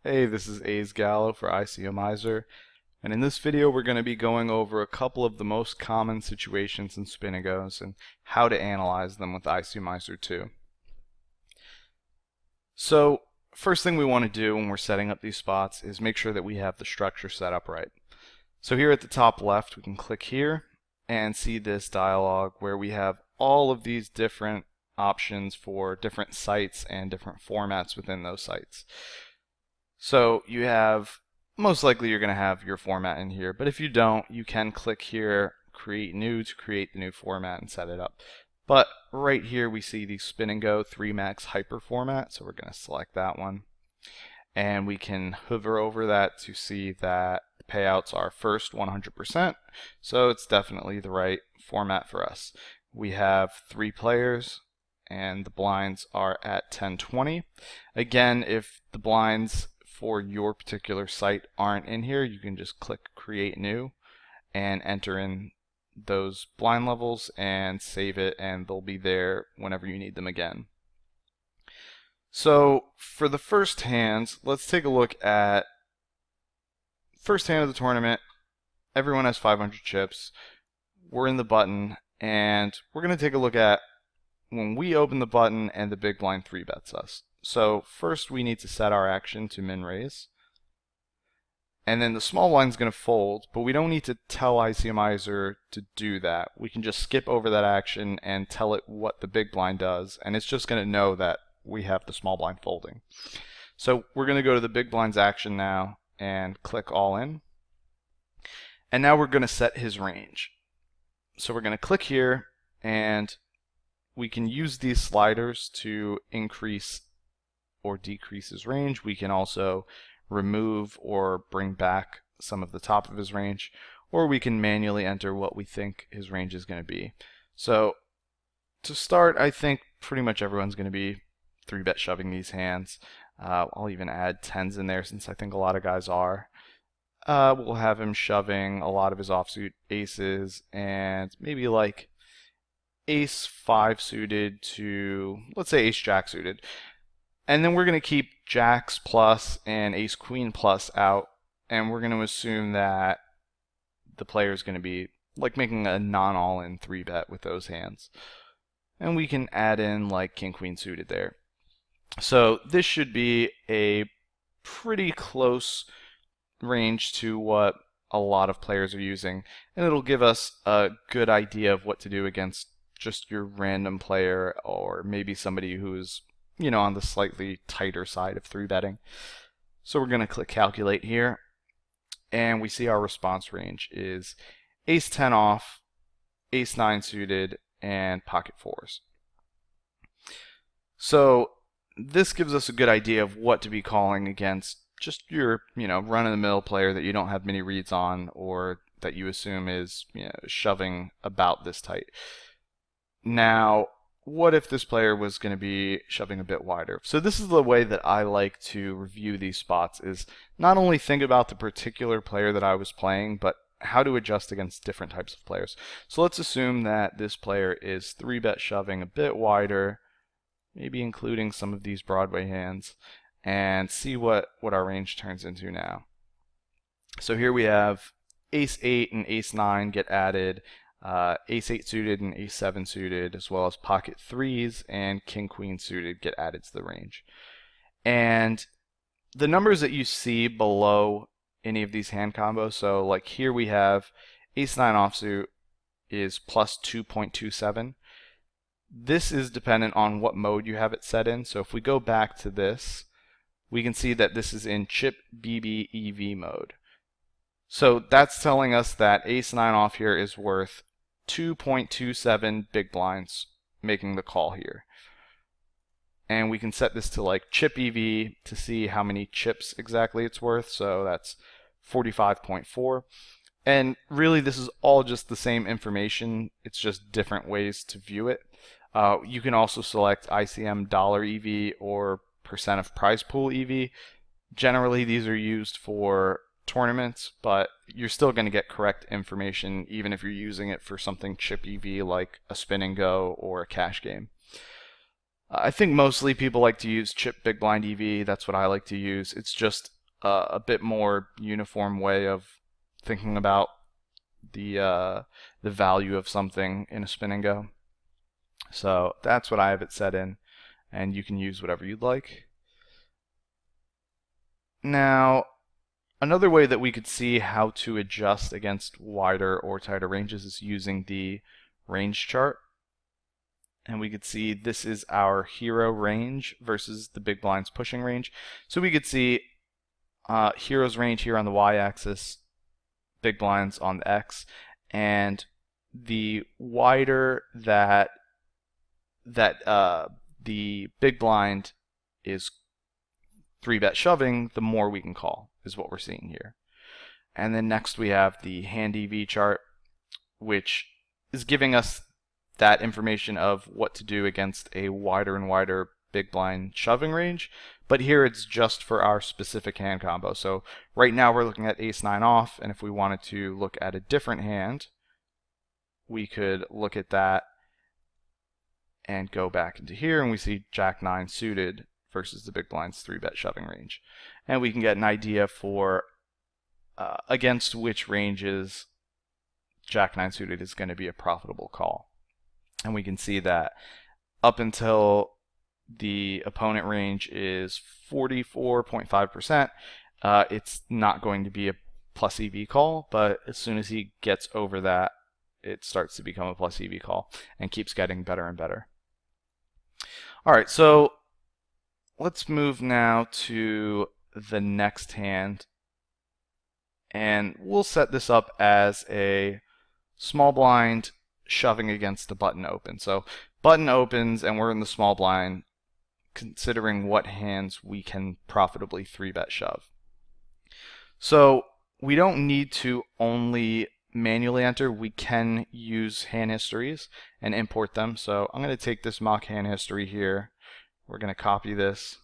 Hey, this is Aze Gallo for ICMIZER, and in this video we're going to be going over a couple of the most common situations in Spin Go's and how to analyze them with ICMIZER 2. So, first thing we want to do when we're setting up these spots is make sure that we have the structure set up right. So here at the top left we can click here and see this dialog where we have all of these different options for different sites and different formats within those sites. So you have, most likely you're going to have your format in here, but if you don't, you can click here, create new, to create the new format and set it up. But right here we see the Spin Go 3 Max Hyper format, so we're going to select that one. And we can hover over that to see that the payouts are first 100%, so it's definitely the right format for us. We have 3 players, and the blinds are at 1020. Again, if the blinds for your particular site aren't in here, you can just click create new and enter in those blind levels and save it, and they'll be there whenever you need them again. So for the first hands, let's take a look at first hand of the tournament. Everyone has 500 chips. We're in the button, and we're going to take a look at when we open the button and the big blind 3-bets us. So first we need to set our action to min raise, and then the small blind's going to fold, but we don't need to tell ICMIZER to do that. We can just skip over that action and tell it what the big blind does, and it's just going to know that we have the small blind folding. So we're going to go to the big blind's action now and click all in, and now we're going to set his range. So we're going to click here, and we can use these sliders to increase or decrease his range. We can also remove or bring back some of the top of his range, or we can manually enter what we think his range is going to be. So to start, I think pretty much everyone's going to be 3-bet shoving these hands. I'll even add 10s in there since I think a lot of guys are. We'll have him shoving a lot of his offsuit aces and maybe like ace 5 suited to, let's say, ace jack suited. And then we're going to keep jacks plus and ace queen plus out, and we're going to assume that the player is going to be like making a non-all-in 3-bet with those hands. And we can add in like king queen suited there. So this should be a pretty close range to what a lot of players are using, and it'll give us a good idea of what to do against just your random player, or maybe somebody who's, on the slightly tighter side of 3-betting. So we're going to click calculate here, and we see our response range is ace 10 off, ace 9 suited, and pocket 4s. So this gives us a good idea of what to be calling against just your, run-of-the-mill player that you don't have many reads on, or that you assume is, shoving about this tight. Now, what if this player was going to be shoving a bit wider? So this is the way that I like to review these spots, is not only think about the particular player that I was playing, but how to adjust against different types of players. So let's assume that this player is 3-bet shoving a bit wider, maybe including some of these Broadway hands, and see what our range turns into now. So here we have ace 8 and ace 9 get added, ace 8 suited and ace 7 suited, as well as pocket 3s and king queen suited get added to the range. And the numbers that you see below any of these hand combos, so like here we have ace 9 offsuit is plus 2.27. This is dependent on what mode you have it set in. So if we go back to this, we can see that this is in chip BB EV mode. So that's telling us that ace 9 off here is worth 2.27 big blinds, making the call here. And we can set this to like chip EV to see how many chips exactly it's worth. So that's 45.4. And really this is all just the same information. It's just different ways to view it. You can also select ICM dollar EV or percent of prize pool EV. Generally these are used for tournaments, but you're still going to get correct information even if you're using it for something chip EV like a Spin and Go or a cash game. I think mostly people like to use chip big blind EV. That's what I like to use. It's just a bit more uniform way of thinking about the value of something in a spin and go. So that's what I have it set in, and you can use whatever you'd like. Now, another way that we could see how to adjust against wider or tighter ranges is using the range chart. And we could see this is our hero range versus the big blind's pushing range. So we could see hero's range here on the y-axis, big blinds on the x, and the wider that the big blind is 3-bet shoving, the more we can call, is what we're seeing here. And then next we have the hand EV chart, which is giving us that information of what to do against a wider and wider big blind shoving range, but here it's just for our specific hand combo. So right now we're looking at ace-9 off, and if we wanted to look at a different hand, we could look at that and go back into here, and we see jack-9 suited versus the big blind's 3-bet shoving range. And we can get an idea for against which ranges jack-9 suited is going to be a profitable call. And we can see that up until the opponent range is 44.5%, it's not going to be a plus EV call, but as soon as he gets over that, it starts to become a plus EV call and keeps getting better and better. All right, so let's move now to the next hand, and we'll set this up as a small blind shoving against the button open. So button opens and we're in the small blind, considering what hands we can profitably 3-bet shove. So we don't need to only manually enter, we can use hand histories and import them. So I'm going to take this mock hand history here, we're going to copy this,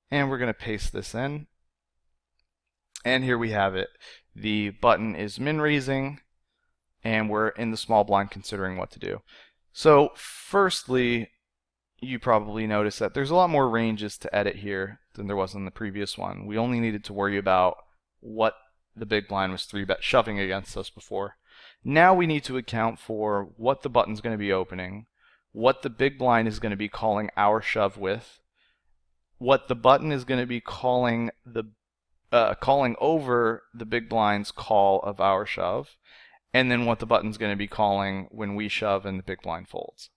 and we're going to paste this in. And here we have it. The button is min raising, and we're in the small blind considering what to do. So firstly, you probably noticed that there's a lot more ranges to edit here than there was in the previous one. We only needed to worry about what the big blind was 3-bet shoving against us before. Now we need to account for what the button's going to be opening, what the big blind is going to be calling our shove with, what the button is going to be calling over the big blind's call of our shove, and then what the button's going to be calling when we shove and the big blind folds.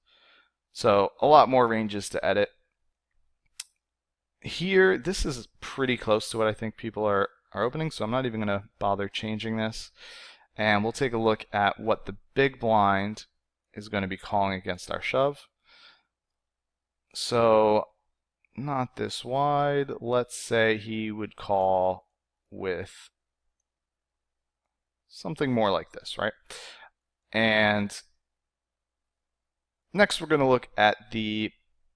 So a lot more ranges to edit. Here, this is pretty close to what I think people are opening, so I'm not even going to bother changing this. And we'll take a look at what the big blind is going to be calling against our shove. So not this wide. Let's say he would call with something more like this, right? And next we're going to look at the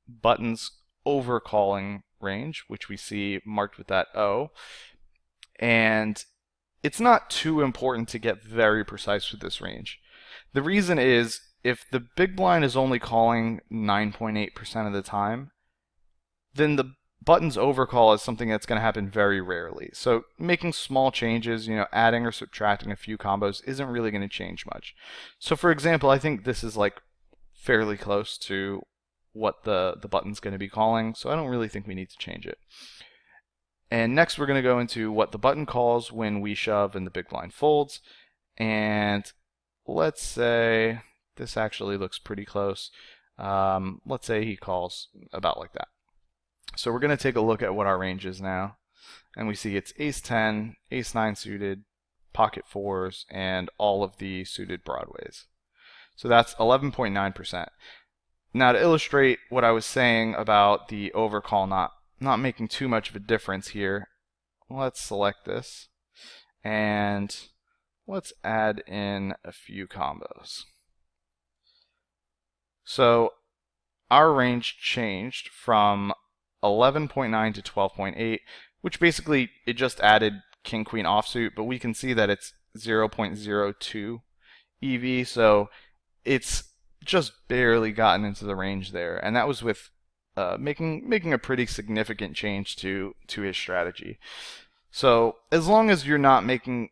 button's overcalling range, which we see marked with that O. And it's not too important to get very precise with this range. The reason is, if the big blind is only calling 9.8% of the time, then the button's overcall is something that's going to happen very rarely. So making small changes, adding or subtracting a few combos isn't really going to change much. So for example, I think this is like fairly close to what the button's going to be calling, so I don't really think we need to change it. And next we're going to go into what the button calls when we shove and the big blind folds. And let's say this actually looks pretty close. Let's say he calls about like that. So we're going to take a look at what our range is now. And we see it's ace-10, ace-9 suited, pocket fours, and all of the suited broadways. So that's 11.9%. Now to illustrate what I was saying about the overcall not making too much of a difference here, let's select this and let's add in a few combos. So our range changed from 11.9 to 12.8, which basically it just added king queen offsuit, but we can see that it's 0.02 EV, so it's just barely gotten into the range there, and that was with making a pretty significant change to his strategy. So as long as you're not making,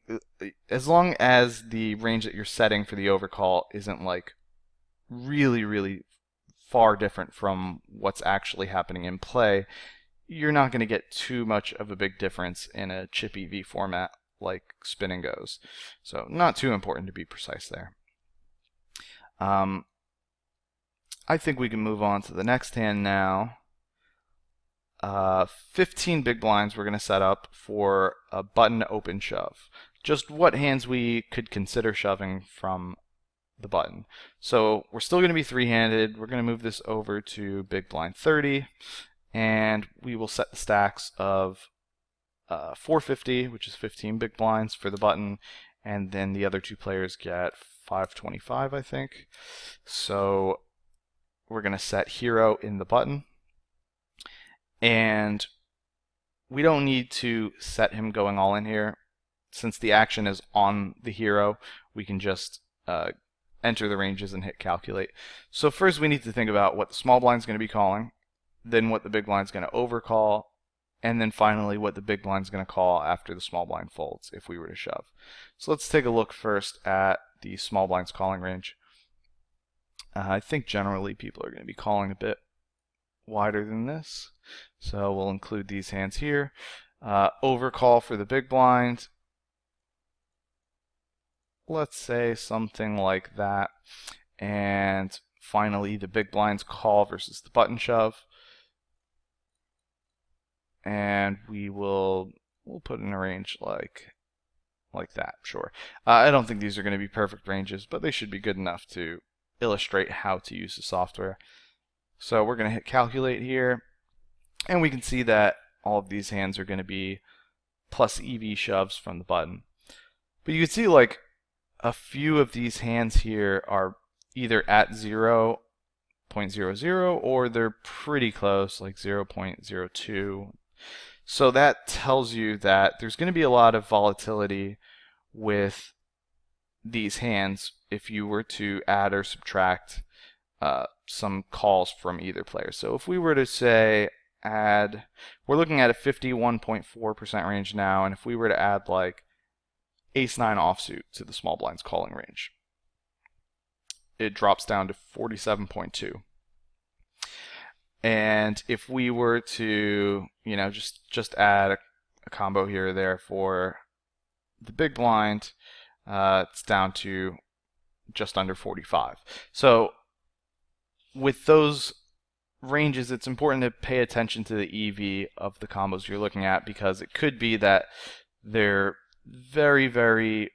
as long as the range that you're setting for the overcall isn't like really far different from what's actually happening in play, you're not going to get too much of a big difference in a chip EV format like Spin and Go's. So not too important to be precise there. I think we can move on to the next hand now. 15 big blinds we're going to set up for a button open shove. Just what hands we could consider shoving from the button. So we're still going to be three-handed. We're going to move this over to big blind 30, and we will set the stacks of 450, which is 15 big blinds for the button, and then the other two players get 525, I think. So we're going to set hero in the button, and we don't need to set him going all in here. Since the action is on the hero, we can just enter the ranges and hit calculate. So first we need to think about what the small blind is going to be calling, then what the big blind is going to overcall, and then finally what the big blind is going to call after the small blind folds if we were to shove. So let's take a look first at the small blind's calling range. I think generally people are going to be calling a bit wider than this, so we'll include these hands here. Overcall for the big blind, let's say something like that, and finally the big blind's call versus the button shove, and we'll put in a range like that. Sure. I don't think these are going to be perfect ranges, but they should be good enough to illustrate how to use the software. So we're going to hit calculate here, and we can see that all of these hands are going to be plus EV shoves from the button. But you can see like a few of these hands here are either at 0.00 or they're pretty close, like 0.02. So that tells you that there's going to be a lot of volatility with these hands if you were to add or subtract some calls from either player. So if we were to say add, we're looking at a 51.4% range now, and if we were to add like ace-9 offsuit to the small blind's calling range, it drops down to 47.2. And if we were to, just add a combo here or there for the big blind, it's down to just under 45. So with those ranges, it's important to pay attention to the EV of the combos you're looking at, because it could be that they're very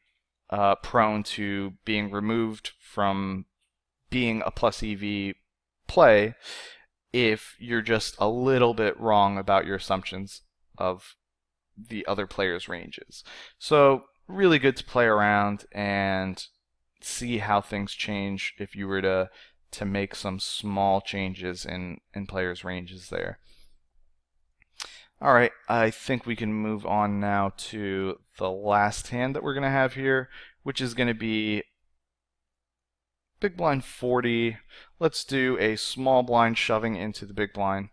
prone to being removed from being a plus EV play if you're just a little bit wrong about your assumptions of the other player's ranges. So really good to play around and see how things change if you were to make some small changes in players' ranges there. Alright, I think we can move on now to the last hand that we're going to have here, which is going to be big blind 40. Let's do a small blind shoving into the big blind,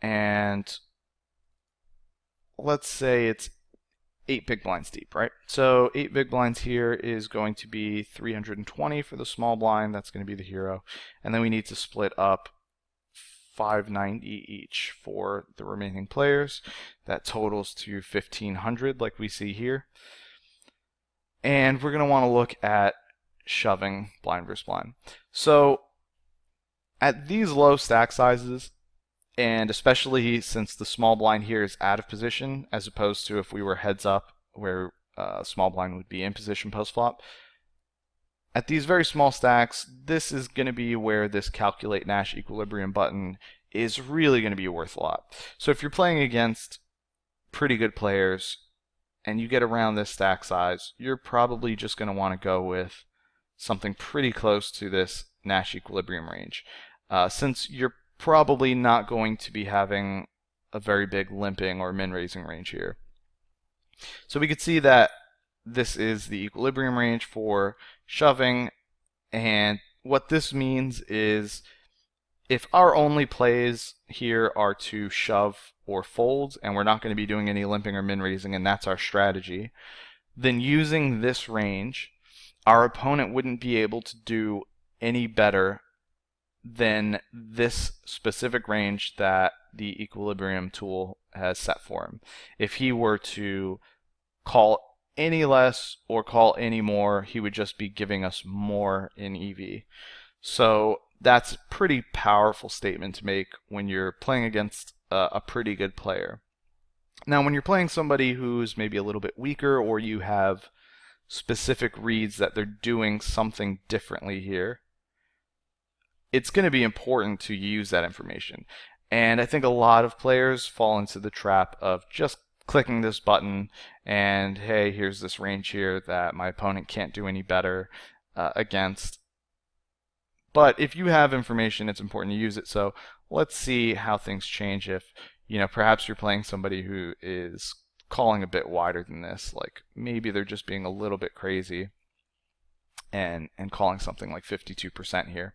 and let's say it's 8 big blinds deep, right? So 8 big blinds here is going to be 320 for the small blind. That's going to be the hero. And then we need to split up 590 each for the remaining players. That totals to 1500 like we see here. And we're going to want to look at shoving blind versus blind. So at these low stack sizes, and especially since the small blind here is out of position, as opposed to if we were heads up where small blind would be in position post flop, at these very small stacks, this is going to be where this calculate Nash equilibrium button is really going to be worth a lot. So if you're playing against pretty good players and you get around this stack size, you're probably just going to want to go with something pretty close to this Nash equilibrium range. Since you're probably not going to be having a very big limping or min-raising range here. So we could see that this is the equilibrium range for shoving, and what this means is if our only plays here are to shove or fold, and we're not going to be doing any limping or min raising, and that's our strategy, then using this range, our opponent wouldn't be able to do any better than this specific range that the equilibrium tool has set for him. If he were to call any less or call any more, he would just be giving us more in EV. So that's a pretty powerful statement to make when you're playing against a pretty good player. Now, when you're playing somebody who's maybe a little bit weaker, or you have specific reads that they're doing something differently here, it's going to be important to use that information. And I think a lot of players fall into the trap of just clicking this button and, hey, here's this range here that my opponent can't do any better against. But if you have information, it's important to use it. So let's see how things change if, perhaps you're playing somebody who is calling a bit wider than this. Like maybe they're just being a little bit crazy and calling something like 52% here.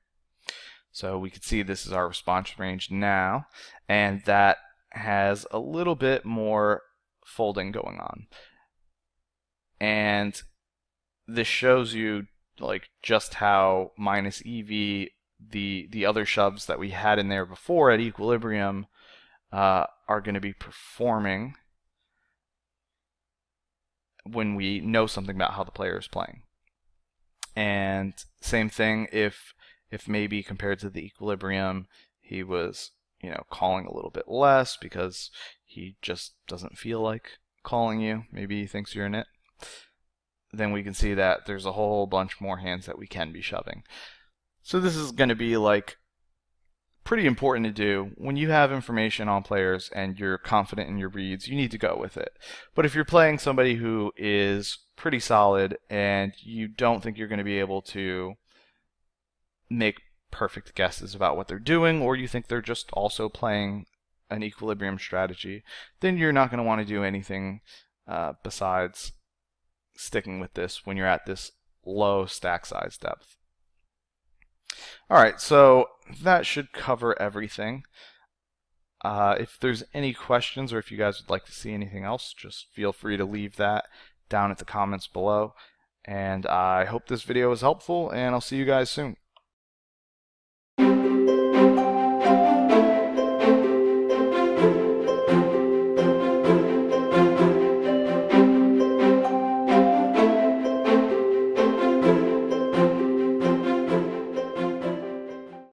So we can see this is our response range now, and that has a little bit more folding going on. And this shows you like just how minus EV, the other shoves that we had in there before at equilibrium are going to be performing when we know something about how the player is playing. And same thing if maybe compared to the equilibrium he was calling a little bit less because he just doesn't feel like calling you, maybe he thinks you're in it, then we can see that there's a whole bunch more hands that we can be shoving. So this is going to be like pretty important to do. When you have information on players and you're confident in your reads, you need to go with it. But if you're playing somebody who is pretty solid and you don't think you're going to be able to make perfect guesses about what they're doing, or you think they're just also playing an equilibrium strategy, then you're not going to want to do anything besides sticking with this when you're at this low stack size depth. Alright, so that should cover everything. If there's any questions or if you guys would like to see anything else, just feel free to leave that down at the comments below. And I hope this video was helpful, and I'll see you guys soon.